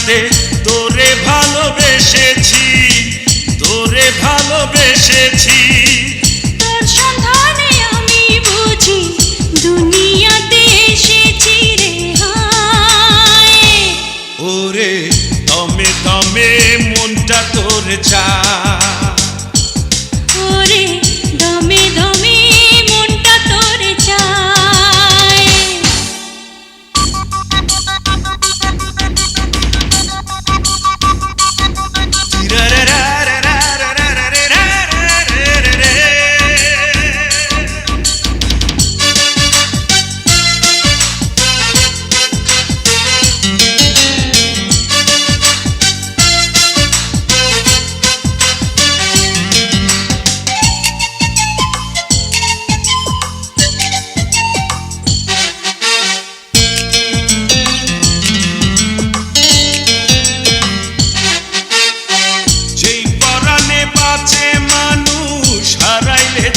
দুনিয়াতে তোরে ভালোবেসেছি, তোরে ভালোবেসেছি। তোর সন্ধানে আমি বুঝি দুনিয়াতে এসেছি রে হায়। ওরে দমে দমে মনটা তোর চায়, ওরে দমে দমে মনটা তোর চায়।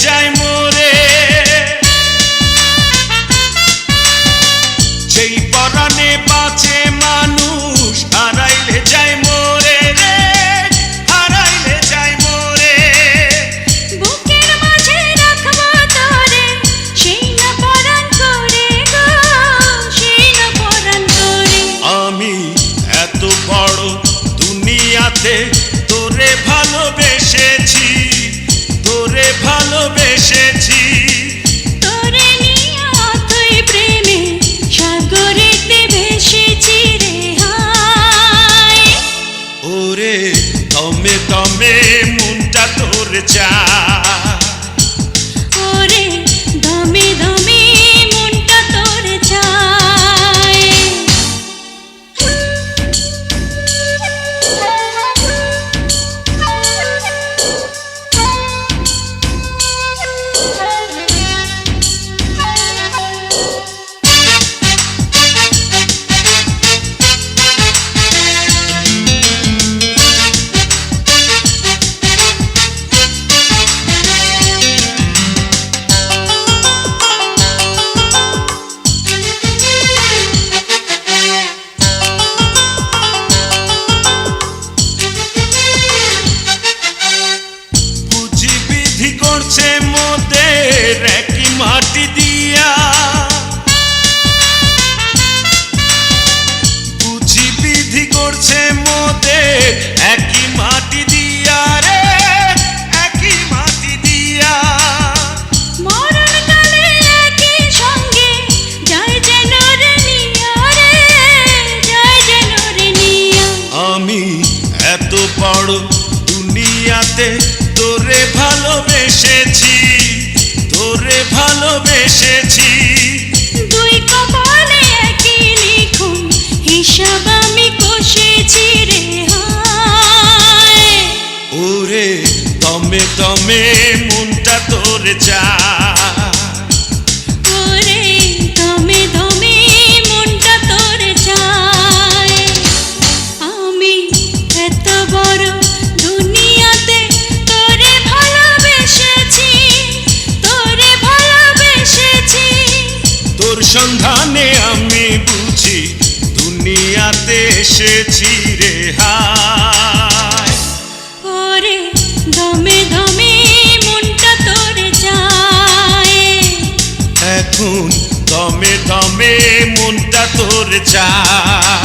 যায় মরে, যেই পরাণে বাঁচে মানুষ হারাইলে যায় মরে রে, হারাইলে যায় মরে। বুকের মাঝে রাখবো তোরে, সেই না পরাণ করে গো, সেই না পরাণ করে। আমি এত বড় দুনিয়াতে তোরে ভালোবেসেছি, তোরে ভালোবেসেছি। তোরে নিয়ে অথই প্রেমে সাগরেতে ভেসেছি রে হায়। ওরে দমে দমে মনটা তোর চায়, ওরে দমে দমে মনটা তোর চায়। করছে মোদের একই মাটি দিয়া, বুঝি বিধি করছে মোদের একই মাটি দিয়া রে, একই মাটি দিয়া। মরণ কালে একই সঙ্গে যায় যেন রে নিয়া রে, যায় যেন রে নিয়া। আমি এত বড় দুনিয়াতে তোরে ভালোবেসেছি, তোরে ভালোবেসেছি। দুই কপালে একই লিখুন, হিসাব আমি কষেছি রে হায়। ওরে দমে দমে মনটা তোর চায়, ওরে দমে দমে মনটা তোর চায়। আমি এত বড় দুনিয়াতে তোরে ভালোবেসেছি, তোরে ভালোবেসেছি। তোর সন্ধানে আমি বুঝি দুনিয়াতে এসেছি রে হায়। ওরে দমে দমে মনটা তোর চায়। এখন দমে দমে মনটা তোর চায়।